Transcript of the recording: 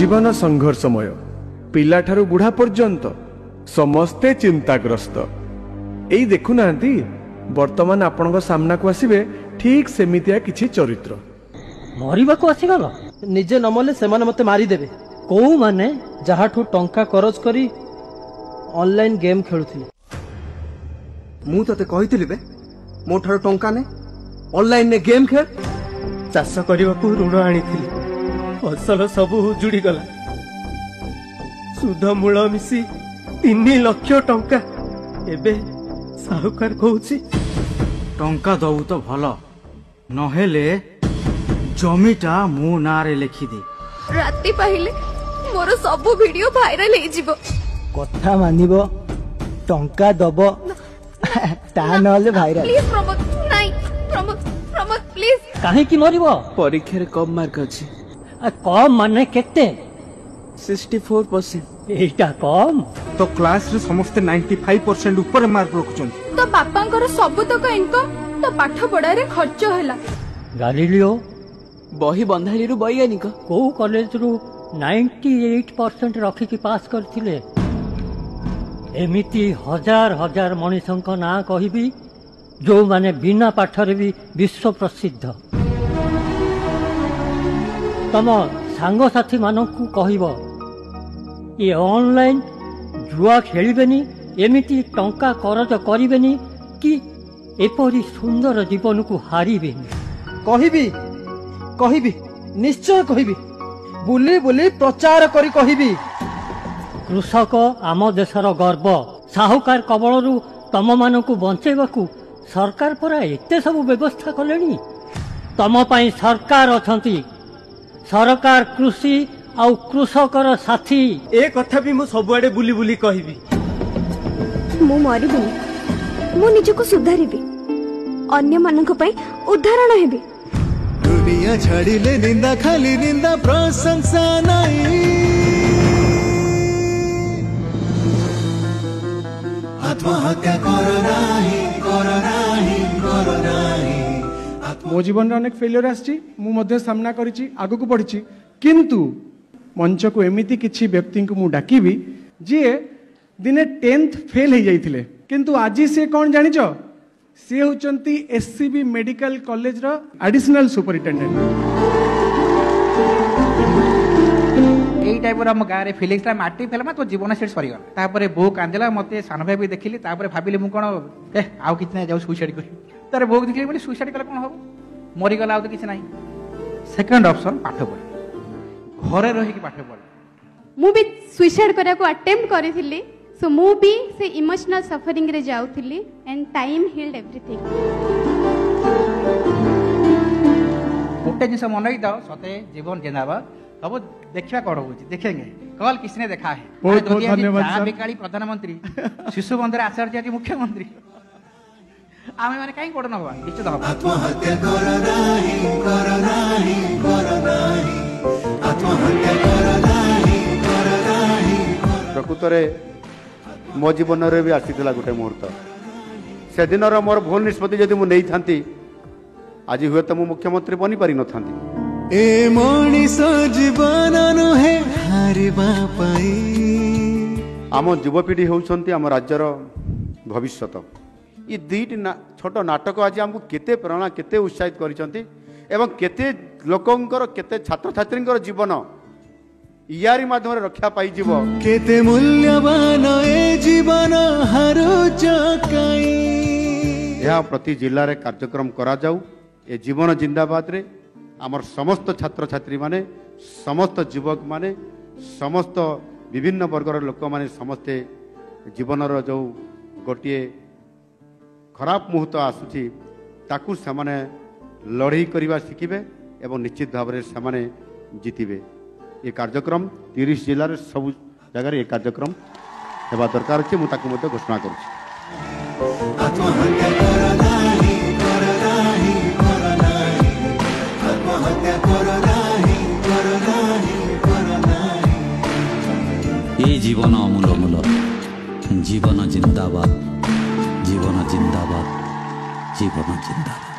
जीवन संघर्षमय पिला ठारू बुढ़ा पर्यंत समस्ते चिंताग्रस्त एई देखुना वर्तमान आपण सामना को आसबे ठीक सेमितिया किछि चरित्र मरिबा को आसीगल निजे नमले सेमाने मते मारी देबे को माने जहाठू टंका खरच करी ऑनलाइन गेम खेलुथिले मु तते कहितली बे मो ठारो टंका ने ऑनलाइन ने गेम खेल चाष करबा को ऋण आनीथिली फसल सब उजुड़ी गला सुध मूल मिसी 3 लाख टंका एबे साहुकार कहूची टंका दऊ तो भल नहेले जमीटा मो नारे लिखि दे राति पहिले मोर सब वीडियो वायरल हे जिवो कथा मानिबो टंका दबो ता नले वायरल प्लीज प्रमोद नाही प्रमोद प्रमोद प्लीज काहे की मरिबो परीक्षा रे कम मार्क अछि आ कम माने केते 64% एटा कम तो क्लास रे समस्त 95% ऊपर मार्क रखुछन तो बापांकर सब तक इनकम तो पाठ पढ़ा रे खर्च होला गालिलियो बही बंधाली रु वैज्ञानिक को कॉलेज रु 98% रखी की पास करथिले एमिति हजार हजार मनीषंक ना कहिबी जो माने बिना पाठरे भी विश्व प्रसिद्ध तम सांग साथी मानकू कहइबो ये ऑनलाइन जुआ खेलिबेनी एमिति टंका करज करिबेनी कि एपरी सुंदर जीवन को हारिबेनी कहिबी निश्चय कहिबी बुली बुली प्रचार करी कहिबी कृषक आम देशर गर्व साहुकार कबलरू तम मानकू बंचेबाकू सरकार परा एते सब व्यवस्था कलेनी तम पई सरकार अछंती सरकार कृषि आउ कृषकर साथी ए कथा भी मु सबुआडे बुली बुली कहिबी मु मरिबिनी मु निजको सुधारिबी अन्य मानक पई उदाहरण हेबी दुनिया छाड़िले निंदा खाली निंदा प्रशंसा नहीं आत्महत्या करो नाही करो नाही करो नाही मो जीवन अनेक फेलियर आछि मु मध्य सामना करिछि आगु को बढ़िछि किंतु मंच को एमिति किछि व्यक्ति को मु डाकिबी जे दिने 10th फेल हो जाइथिले किंतु आज से कौन जानिछ सी होचंती एससीबी मेडिकल कॉलेज रो एडिशनल सुपरिटेंडेंट एई टाइप रो हम गाँ रे फीलिंग्स ला माटी फेलमा तो जीवन सेट सरी गला तापरे बो कांदेला मते सान भाई भी देखिली तापरे भाबिले मु कोन ए आउ किछ नै जाऊ सुसाइड करी तारे बो देखिली बोली सुसाइड कला कोन होबो मरि गला आउ तो किछ नै सेकंड ऑप्शन पाठ पढ़ घरे रही की पाठ पढ़ मु भी सुसाइड करा को अटेम्प्ट करिथिली सो मु भी से इमोशनल सफरिंग रे जाउथिली एंड टाइम हील्ड एवरीथिंग गोटे जिनस मन ही दाओ सते जीवन जिंदाबाद सब देखिया कौन होची देखेंगे कल किसने देखा है बहुत बहुत धन्यवाद बेकाली प्रधानमंत्री शिशु बंदर आचार्य जी मुख्यमंत्री आमे माने काई कोड न होबा निश्चित होबा आत्महत्या करो नाही करो नाही करो नाही आत्महत्या करो नाही करो नाही प्रकृतरे मो जीवन रे भी आसीला गोटे मुहूर्त से दिन मोर भूल निष्पत्ति जदि मु नहीं थांती आज हुए तो मु मुख्यमंत्री बनी पारि न थांती ए मनीष जीवन नुहे हारिबा पाई आम युवपीढ़ी होउछंती आम राज्यर भविष्यत ये दुईटी छोट नाटक आज आमको केते प्रेरणा केते उत्साहित करिसंती एवं केते लोकंकर केते छात्र छात्री जीवन यारी माध्यम रक्षा पाई जीव केते मूल्यवान ए जीवन हारो चकाई यह प्रति जिल्ला रे कार्यक्रम करा जाऊ ए जीवन जिंदाबाद रे आमर समस्त छात्र छात्री माने समस्त युवक माने समस्त विभिन्न वर्गर लोक माने समस्ते जीवनर जो गोटे खराब मुहूर्त आसुची ताकू सेमाने लड़ाई करवा शिखिबे एवं निश्चित भाव में सेमाने जीतिबे ये कार्यक्रम 30 जिले में सब जगह ये कार्यक्रम हेबा दरकार अछि मु ताकू मते घोषणा करूछि आत्महत्या करो नाही करो नाही करो नाही आत्महत्या करो नाही करो नाही करो नाही ये जीवन अमूल अमूल जीवन जिंदाबाद जीवन जिंदाबाद जीवन जिंदाबाद।